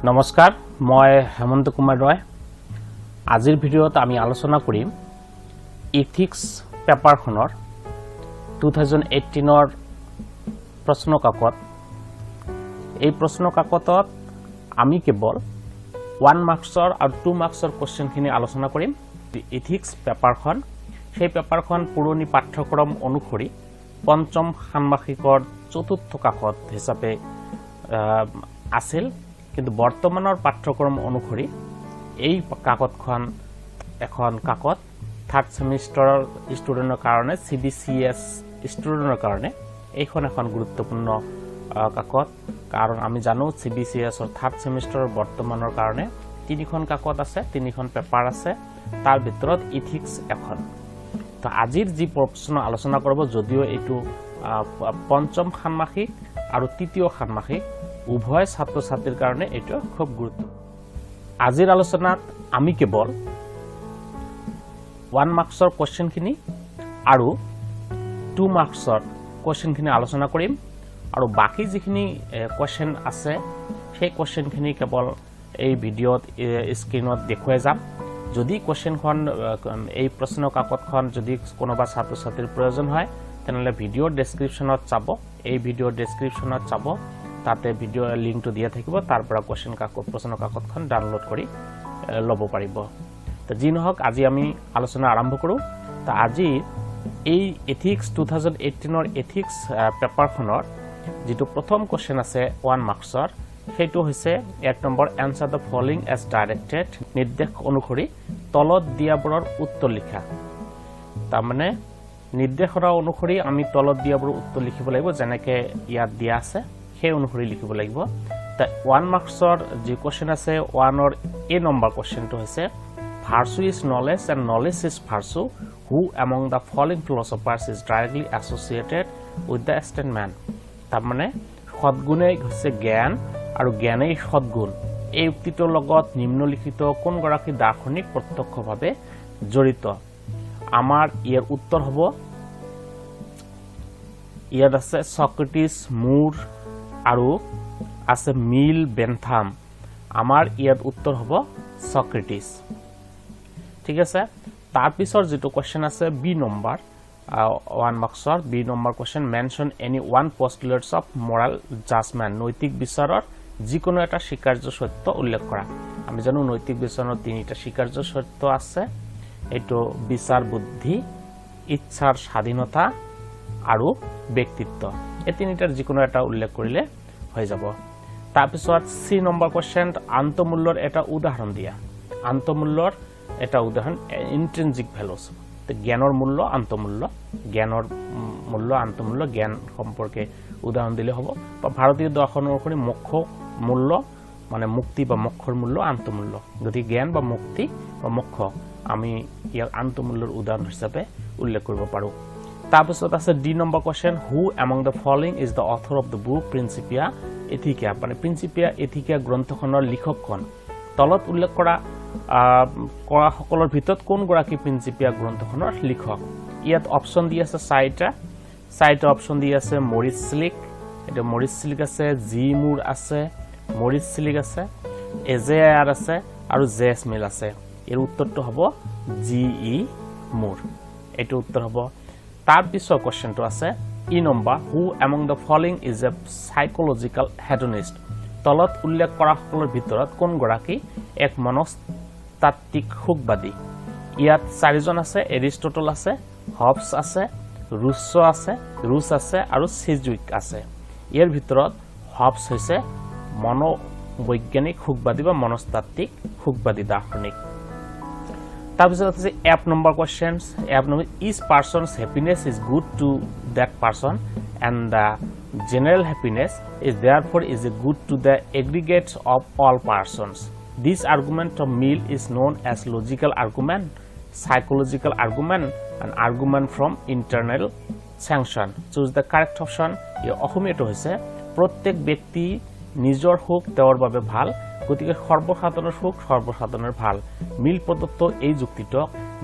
নমস্কাৰ মই হেমন্ত কুমাৰ ৰয় আজিৰ ভিডিঅ'ত আমি আলোচনা কৰিম ইথিক্স পেপাৰখনৰ 2018 ৰ প্ৰশ্ন কাকত এই প্ৰশ্ন কাকতত আমি কেৱল 1 মাৰ্কছৰ আৰু 2 মাৰ্কছৰ কোৱেশ্চনখিনি আলোচনা কৰিম ইথিক্স পেপাৰখন সেই পেপাৰখন পুৰণি পাঠ্যক্ৰম অনুসৰি পঞ্চম ষান্মাসিকৰ চতুৰ্থ কাকত হিচাপে আছিল কিন্তু বৰ্তমানৰ পাঠ্যক্ৰম অনুসৰি এই কাকতখন এখন কাকত থাৰ্ড সেমিষ্টাৰৰ ষ্টুডেণ্টৰ কাৰণে CBCS ষ্টুডেণ্টৰ কাৰণে এইখন এখন গুৰুত্বপূৰ্ণ কাকত কাৰণ আমি জানো CBCSৰ থাৰ্ড সেমিষ্টাৰৰ বৰ্তমানৰ কাৰণে তিনিখন কাকত আছে তিনিখন পেপাৰ আছে তাৰ ভিতৰত ইথিক্স এখন তো আজিৰ যি প্ৰশ্ন আলোচনা কৰিব যদিও এইটো পঞ্চম ষান্মাসিক আৰু তৃতীয় ষান্মাসিক উভয় ছাত্ৰ ছাত্ৰীৰ কাৰণে এইটো খুব গুৰুত্বপূৰ্ণ আজিৰ আলোচনাত আমি কেৱল 1 মাৰ্কছৰ কোৱেশ্চনখিনি আৰু 2 মাৰ্কছৰ কোৱেশ্চনখিনি আলোচনা কৰিম আৰু বাকি যিখিনি কোৱেশ্চন আছে সেই কোৱেশ্চনখিনি কেৱল এই ভিডিঅ'ত স্ক্ৰীনত দেখুৱাই যাম যদি কোৱেশ্চনখন এই প্ৰশ্ন কাকতখন যদি কোনোবা ছাত্ৰ ছাত্ৰীৰ প্ৰয়োজন হয় তেনেহলে ভিডিঅ'ৰ ডেসক্ৰিপচনত চাব এই ভিডিঅ'ৰ ডেসক্ৰিপচনত চাব তাতে ভিডিও লিংকটো দিয়া থাকিব তাৰ পৰা কোৱেশ্চন কাকত প্ৰশ্ন কাকতখন ডাউনলোড কৰি লব পাৰিব তো যি নহওক আজি আমি আলোচনা আৰম্ভ কৰো তো আজি এই এথিক্স 2018 ৰ এথিক্স পেপাৰখনৰ যেটো প্ৰথম কোৱেশ্চন আছে 1 মাৰ্কছৰ সেইটো হৈছে 1 নম্বৰ answer the following as directed নিৰ্দেশ অনুসৰি তলত দিয়াবোৰৰ উত্তৰ লিখা তাৰ মানে নিৰ্দেশৰ অনুসৰি আমি তলত দিয়াবোৰৰ উত্তৰ লিখিব লাগিব যেনেকৈ ইয়াত দিয়া আছে সেই অনুসৰি লিখিব লাগিব তা 1 মাৰ্কছৰ যে কোৱেশ্চন আছে 1 ৰ এ নম্বৰ কোৱেশ্চনটো হৈছে virtue is knowledge and knowledge is virtue who among the following philosophers is directly associated with the extent man তাৰ মানে সদ্গুণে হৈছে জ্ঞান আৰু জ্ঞানেই সদ্গুণ এই উক্তিটোৰ লগত নিম্নলিখিত কোনগৰাকী দাৰ্শনিক প্ৰত্যক্ষভাৱে জড়িত আমাৰ ইয়াৰ উত্তৰ হ'ব ইয়াত আছে সক্ৰেটিছ মুৰ আৰু আছে মিল বেনথাম আমাৰ ইয়াত উত্তৰ হ'ব সক্ৰেটিছ ঠিক আছে তাৰ পিছৰ যেটো কোৱেশ্চন আছে বি নম্বৰ 1 মাৰ্কছৰ B number question mention any one postulates of moral judgement নৈতিক বিচাৰৰ যিকোনো এটা স্বীকাৰ্য সত্য উল্লেখ কৰা আমি জানো নৈতিক বিচাৰৰ তিনিটা স্বীকাৰ্য সত্য আছে এটো বিচাৰ বুদ্ধি ইচ্ছাৰ স্বাধীনতা আৰু ব্যক্তিত্ব এই তিনিটাৰ যিকোনো এটা উল্লেখ কৰিলে হৈ যাব তাৰ পিছত সি নম্বৰ কোৱেশ্চন আন্তমূল্যৰ এটা উদাহৰণ দিয়া আন্তমূল্যৰ এটা উদাহৰণ ইন্ট্ৰিনজিক ভ্যালুজ জ্ঞানৰ মূল্য আন্তমূল্য জ্ঞানৰ মূল্য আন্তমূল্য জ্ঞান সম্পৰ্কে উদাহৰণ দিলে হ'ব বা ভাৰতীয় দৰ্শন অনুসৰি মোক্ষ মূল্য মানে মুক্তি বা মোক্ষৰ মূল্য আন্তমূল্য যদি জ্ঞান বা মুক্তি বা মোক্ষ আমি ইয়াৰ আন্তমূল্যৰ উদাহৰণ হিচাপে উল্লেখ কৰিব পাৰো তাৰ পিছত আছে D number question who among the following is the author of the book Principia Ethica মানে প্ৰিন্সিপিয়া এথিকা গ্ৰন্থখনৰ লিখকখন তলত উল্লেখ কৰা সকলৰ ভিতৰত কোন গৰাকী প্ৰিন্সিপিয়া গ্ৰন্থখনৰ লিখক ইয়াত অপচন দি আছে চাৰিটা অপচন দি আছে মৰিস সিলিক এটা মৰিস সিলিক আছে জি মুৰ আছে মৰিস সিলিক আছে এজেআৰ আছে আৰু জেস মিল আছে এৰ উত্তৰটো হ'ব জি ই মুৰ এটো উত্তৰ হ'ব তাৰ পিছৰ কোৱেশ্চনটো আছে E number who among the following is a psychological hedonist তলত উল্লেখ কৰা সকলৰ ভিতৰত কোন গৰাকী এক মনস্তাত্ত্বিক সুখবাদী ইয়াত চাৰিজন আছে এৰিষ্টটল আছে হবস আছে ৰুছ আছে আৰু সিজুইক আছে ইয়াৰ ভিতৰত হবস হৈছে মনোবৈজ্ঞানিক সুখবাদী বা মনস্তাত্ত্বিক সুখবাদী দাৰ্শনিক তাৰপিছত আছে F number questions F number is person's happiness is good to that person and the general happiness is therefore is a good to the aggregates of all persons. This argument of Mill is known as logical argument, psychological argument, and argument from internal sanction. Choose the correct option. এই অসমীয়াটো হৈছে প্ৰত্যেক ব্যক্তি নিজৰ সুখ তেওঁৰ বাবে ভাল গতিকে সৰ্বসাধাৰণৰ সুখ সৰ্বসাধাৰণৰ ভাল মিল প্ৰদত্ত এই যুক্তিটো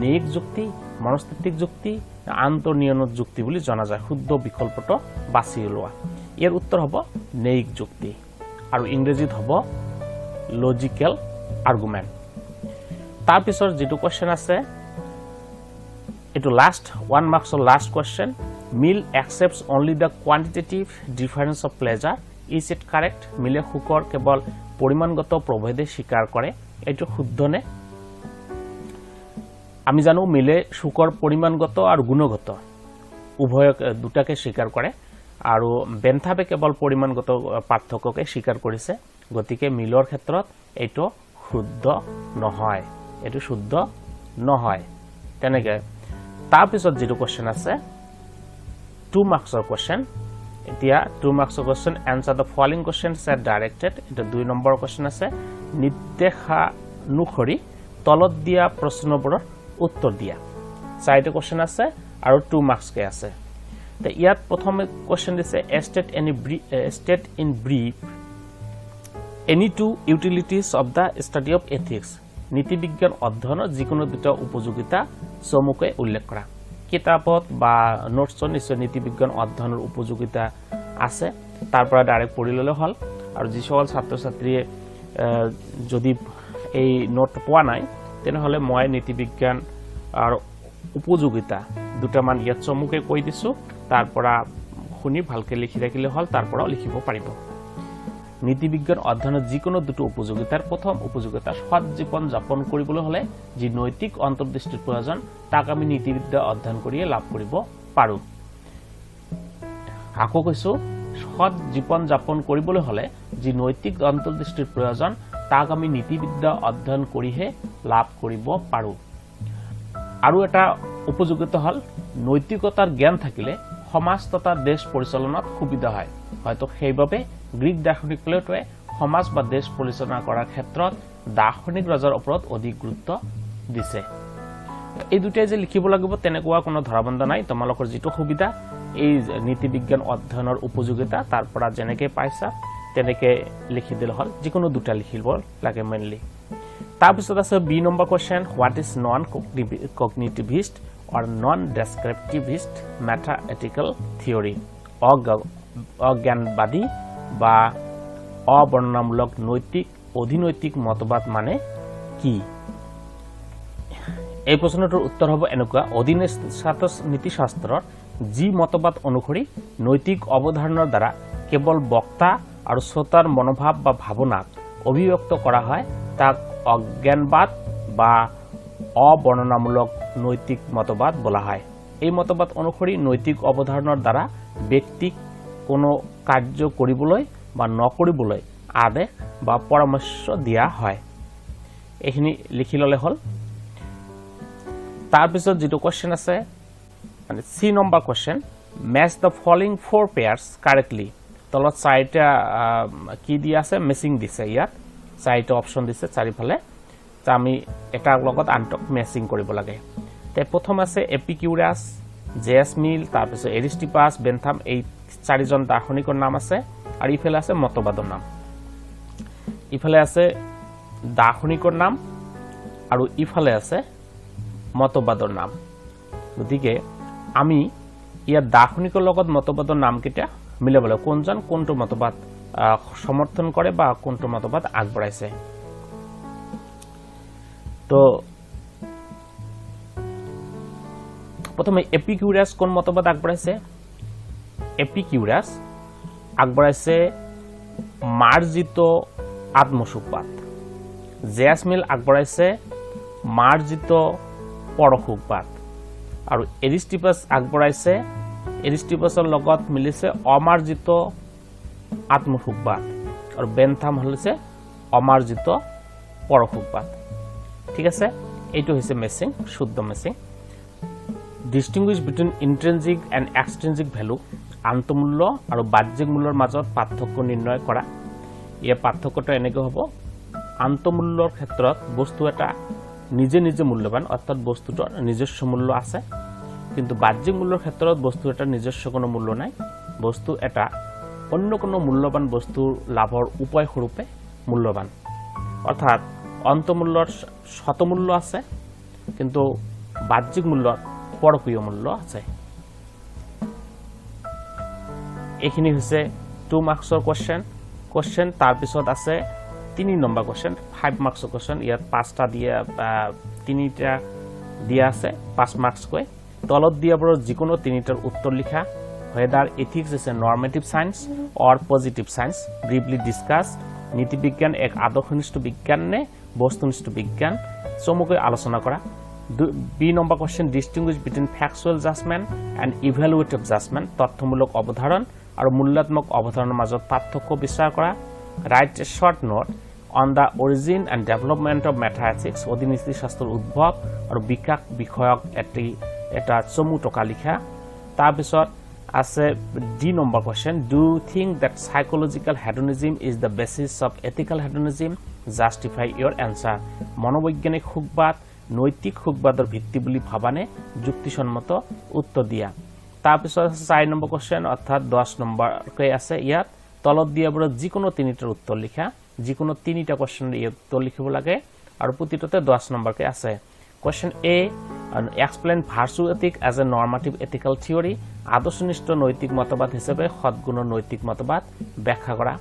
নেক যুক্তি মনস্তাত্ত্বিক যুক্তি আন্তঃনিয়ন্ত্ৰণ যুক্তি বুলি জনা যায় শুদ্ধ বিকল্পটো বাছি লোৱা ইয়াৰ উত্তৰ হ'ব নেক যুক্তি আৰু ইংৰেজীত হ'ব লজিক্যাল আৰ্গুমেন্ট তাৰ পিছৰ যেটো কোশ্চেন আছে এটো লাস্ট 1 মাৰ্কসৰ last question Mill accepts only the quantitative difference of pleasure is it correct মিলে সুখৰ কেৱল পৰিমাণগত প্ৰভেদে স্বীকাৰ কৰে এটো শুদ্ধ নে আমি জানো মিলে সুখৰ পৰিমাণগত আৰু গুণগত উভয় দুটাকে স্বীকাৰ কৰে আৰু বেনথামে কেৱল পৰিমাণগত পাৰ্থক্যকে স্বীকাৰ কৰিছে গতিকে মিলৰ ক্ষেত্ৰত এটো শুদ্ধ নহয় এটো শুদ্ধ নহয় তেনেকে তাৰ পিছত যেটো কোশ্চেন আছে 2 মাৰ্কসৰ কোশ্চেন এতিয়া 2 মাৰ্কসৰ question answer the following questions are directed এটা 2 নম্বৰ কোশ্চেন আছে নিৰ্দেশানুসৰি তলত দিয়া প্ৰশ্নবোৰৰ উত্তৰ দিয়া চাৰিটা কোশ্চেন আছে আৰু 2 মাৰ্কস কে আছে তে ইয়াত প্ৰথমে কোশ্চেন দিছে state in brief any two utilities of the study of ethics নীতি বিজ্ঞান অধ্যয়নৰ যিকোনো দুটা উপযোগিতা চমুকৈ উল্লেখ কৰা কিতাপত বা নোটছত নিশ্চয় নীতি বিজ্ঞান অধ্যয়নৰ উপযোগিতা আছে তাৰ পৰা ডাইৰেক্ট পঢ়ি ললে হল আৰু যিসকল ছাত্ৰ ছাত্ৰীয়ে যদি এই নোট পোৱা নাই তেনেহলে মই নীতি বিজ্ঞান আৰু উপযোগিতা দুটামান ইয়াত চমুকৈ কৈ দিছো তাৰ পৰা শুনি ভালকৈ লিখি ৰাখিলে হল তাৰ পৰা লিখিব পাৰিব নীতি বিজ্ঞান অধ্যয়নৰ যিকোনো দুটো উপযোগিতাৰ প্ৰথম উপযোগিতা সৎ জীৱন যাপন কৰিবলৈ হলে যি নৈতিক অন্তৰ্দৃষ্টিৰ প্ৰয়োজন তাক আমি নীতিবিদ্যা অধ্যয়ন কৰিয়ে লাভ কৰিব পাৰো আকৌ কৈছো সৎ জীৱন যাপন কৰিবলৈ হলে যি নৈতিক অন্তৰ্দৃষ্টিৰ প্ৰয়োজন তাক আমি নীতিবিদ্যা অধ্যয়ন কৰিহে লাভ কৰিব পাৰো আৰু এটা উপযোগিতা হল নৈতিকতাৰ জ্ঞান থাকিলে সমাজ তথা দেশ পৰিচালনাত সুবিধা হয় হয়তো সেইভাবে গ্ৰীক দাৰ্শনিক প্লেটোৱে সমাজ বা দেশ পৰিচালনা কৰাৰ ক্ষেত্ৰত দাৰ্শনিক ৰজাৰ ওপৰত অধিক গুৰুত্ব দিছে এই দুটাই যে লিখিব লাগিব তেনেকুৱা কোনো ধৰাবন্ধ নাই তোমালোকৰ যেটো সুবিধা এই নীতি বিজ্ঞান অধ্যয়নৰ উপযোগিতা তাৰ পৰা যেনেকৈ পাইছা তেনেকৈ লিখি দিলে হল যিকোনো দুটা লিখিব লাগে মেইনলি তাৰ পিছত আছে B number question what is non cognitivist or non-descriptivist mathematical theory অজ্ঞানবাদী বা অবর্ণনামূলক নৈতিক অধিনৈতিক মতবাদ মানে কি এই প্ৰশ্নটোৰ উত্তৰ হ'ব এনেকুৱা অধীনস্থ নীতিশাস্ত্ৰৰ যি মতবাদ অনুসৰি নৈতিক অৱধাৰণাৰ দ্বাৰা কেৱল বক্তা আৰু শ্ৰোতাৰ মনোভাৱ বা ভাৱনাক অভিব্যক্ত কৰা হয় তাক অজ্ঞানবাদ বা অবৰ্ণনামূলক নৈতিক মতবাদ বলা হয় এই মতবাদ অনুসৰি নৈতিক অৱধাৰণাৰ দ্বাৰা ব্যক্তিক কোনো কাৰ্য কৰিবলৈ বা নকৰিবলৈ আদেশ বা পৰামৰ্শ দিয়া হয় এইখিনি লিখি ললে হল তাৰ পিছত যেটো কোশ্চেন আছে মানে C number question match the following 4 pairs correctly তলত চাৰিটা কি দিয়া আছে মেচিং দিছে ইয়াত চাৰিটা অপচন দিছে চাৰিফালে আমি এটা লগত আন্তক মেচিং কৰিব লাগে তে প্ৰথম আছে এপিকিউৰাছ জেএস মিল তাৰ পিছত এৰিষ্টিপাছ বেনথাম এই চাৰিজন দাৰ্শনিকৰ নাম আছে আৰু ইফালে আছে মতবাদৰ নাম ইফালে আছে দাৰ্শনিকৰ নাম আৰু ইফালে আছে মতবাদৰ নাম গতিকে আমি ইয়াত দাৰ্শনিকৰ লগত মতবাদৰ নাম কেইটা মিলাব লাগিব কোনজন কোনটো মতবাদ সমৰ্থন কৰে বা কোনটো মতবাদ আগবঢ়াইছে তো প্ৰথমে এপিকিউৰাছ কোন মতবাদ আগবঢ়াইছে এপিকিউৰাছ আগবঢ়াইছে মাৰ্জিত আত্মসুখবাদ জেএস মিল আগবঢ়াইছে মাৰ্জিত পৰসুখবাদ আৰু এৰিষ্টিপাছ আগবঢ়াইছে এৰিষ্টিপাছৰ লগত মিলিছে অমাৰ্জিত আত্মসুখবাদ আৰু বেনথাম হৈছে অমাৰ্জিত পৰসুখবাদ ঠিক আছে এইটো হৈছে মেচিং শুদ্ধ matching distinguish between intrinsic and extrinsic value আন্তমূল্য আৰু বাহ্যিক মূল্যৰ মাজত পাৰ্থক্য নিৰ্ণয় কৰা ইয়াৰ পাৰ্থক্যটো এনেকৈ হ'ব আন্তমূল্যৰ ক্ষেত্ৰত বস্তু এটা নিজে নিজে মূল্যবান অৰ্থাৎ বস্তুটোৰ নিজস্ব মূল্য আছে কিন্তু বাহ্যিক মূল্যৰ ক্ষেত্ৰত বস্তু এটা নিজস্ব কোনো মূল্য নাই বস্তু এটা অন্য কোনো মূল্যবান বস্তুৰ লাভৰ উপায় স্বৰূপে মূল্যবান অৰ্থাৎ অন্তমূল্যৰ শতমূল্য আছে কিন্তু বাহ্যিক মূল্যৰ পৰকীয় মূল্য আছে এইখিনি হৈছে 2 মাৰ্কসৰ কোশ্চেন তাৰ পিছত আছে 3 নম্বৰ কোৱেশ্চন 5 মাৰ্কছৰ কোৱেশ্চন ইয়াত 5টা দিয়া 3টা দিয়া আছে 5 মাৰ্কছ কৈ তলত দিয়াবৰ যিকোনো 3টাৰ উত্তৰ লিখা whether ethics is a normative science or positive science briefly discussed নীতি বিজ্ঞান এক আদৰ্শনিষ্ঠ বিজ্ঞান নে বস্তুনিষ্ঠ বিজ্ঞান চমুকৈ আলোচনা কৰা B number question distinguish between factual judgment and evaluative judgment তথ্যমূলক অৱধাৰণ আৰু মূল্যাত্মক অৱধাৰণৰ মাজত পাৰ্থক্য বিচাৰ কৰা write a short note on the origin and development of mathematics অধিনীতি শাস্ত্ৰৰ উদ্ভৱ আৰু বিকাশ বিষয়ক এটা চমু টকা লিখা তাৰ পিছত আছে D number question do you think that psychological hedonism is the basis of ethical hedonism justify your answer মনোবৈজ্ঞানিক সুখবাদ নৈতিক সুখবাদৰ ভিত্তি বুলি ভাবানে যুক্তিসন্মত উত্তৰ দিয়া তাৰ পিছত 4 নম্বৰ কোৱেশ্চন অৰ্থাৎ 10 নম্বৰ কৈ আছে ইয়াত তলত দিয়াবৰ যিকোনো 3টাৰ উত্তৰ লিখা যিকোনো 3টা কোৱেশ্চনৰ উত্তৰ লিখিব লাগে আৰু প্ৰতিটোতে 10 নম্বৰ কৈ আছে question A explain virtue ethic as a normative ethical theory আদৰ্শনিষ্ঠ নৈতিক মতবাদ হিচাপে সৎগুণৰ নৈতিক মতবাদ ব্যাখ্যা কৰা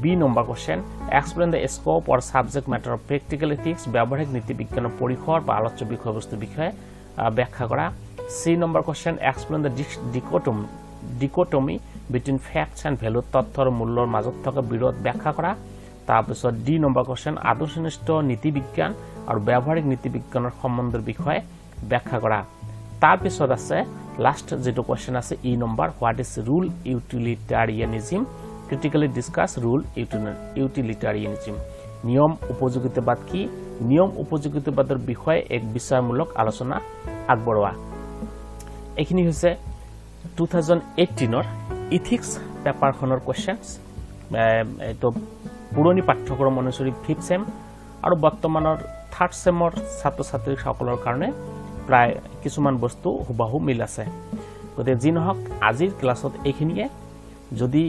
B number question explain the scope or subject matter of practical ethics ব্যৱহাৰিক নীতি বিজ্ঞানৰ পৰিসৰ বা আলোচ্য বিষয়বস্তুৰ বিষয়ে ব্যাখ্যা কৰা C number question explain the dichotomy between facts and value তথ্যৰ মূল্যৰ মাজত থকা বিৰোধ ব্যাখ্যা কৰা তাৰ পিছত ডি নম্বৰ কোৱেশ্চন আদৰ্শনিষ্ঠ নীতি বিজ্ঞান আৰু ব্যৱহাৰিক নীতি বিজ্ঞানৰ সম্বন্ধৰ বিষয়ে ব্যাখ্যা কৰা তাৰ পিছত আছে লাষ্ট যেটো কোৱেশ্চন আছে E number what is rule utilitarianism critically discuss rule utilitarianism নিয়ম উপযোগিতাবাদ কি নিয়ম উপযোগিতাবাদৰ বিষয়ে এক বিচাৰমূলক আলোচনা আগবঢ়োৱা এখিনি হৈছে 2018 ইথিক্স পেপাৰখনৰ কোৱেশ্চনস এটো পুৰণি পাঠ্যক্ৰম অনুসৰি 5th সেম আৰু বৰ্তমানৰ 3rd সেমৰ ছাত্ৰ ছাত্ৰী সকলৰ কাৰণে প্ৰায় কিছুমান বস্তু হুবাহু মিল আছে গতে যি নহক আজিৰ ক্লাছত এইখিনিয়ে যদি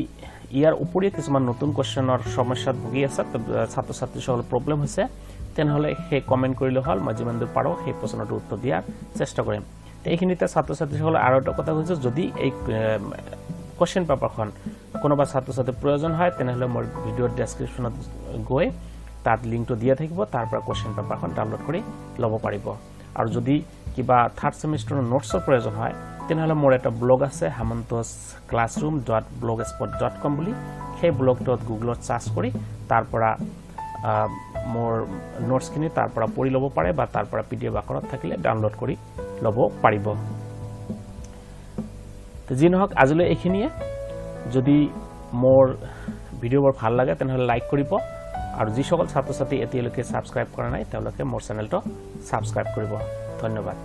ইয়াৰ উপৰি কিছুমান নতুন কোৱেশ্চনৰ সমস্যাত ভুগি আছে ছাত্ৰ ছাত্ৰী সকলৰ প্ৰবলেম হৈছে তেনেহলে হে কমেন্ট কৰিলে হল মই যিমান দূৰ পাৰো সেই প্ৰশ্নটো উত্তৰ দিয়াৰ চেষ্টা কৰিম এইখিনিতে ছাত্ৰ ছাত্ৰী সকলৰ আৰু এটা কথা হৈছে যদি এই কোৱেশ্চন পেপাৰখন কোনোবা ছাত্ৰ ছাত্ৰীৰ প্ৰয়োজন হয় তেনেহলে মোৰ ভিডিঅ'ৰ ডেসক্ৰিপচনত গৈ তাত লিংকটো দিয়া থাকিব তাৰ পৰা কোৱেশ্চন পেপাৰখন ডাউনলোড কৰি ল'ব পাৰিব আৰু যদি কিবা 3rd সেমিষ্টাৰৰ নোটছৰ প্ৰয়োজন হয় তেনেহলে মোৰ এটা ব্লগ আছে hamantoshclassroom.blogspot.com বুলি সেই ব্লগটোত গুগলত সাৰ্চ কৰি তাৰ পৰা মোৰ নোটছখিনি তাৰ পৰা পঢ়ি ল'ব পাৰে বা তাৰ পৰা পিডিএফ আকাৰত থাকিলে ডাউনলোড কৰি ল'ব পাৰিব তো যি নহওক আজিলৈ এইখিনিয়ে যদি মোৰ ভিডিঅ'বোৰ ভাল লাগে তেনেহলে লাইক কৰিব আৰু যি সকল ছাত্ৰ ছাত্ৰী এতিয়ালৈকে সাবস্ক্ৰাইব কৰা নাই তেওঁলোকে মোৰ চেনেলটো সাবস্ক্ৰাইব কৰিব ধন্যবাদ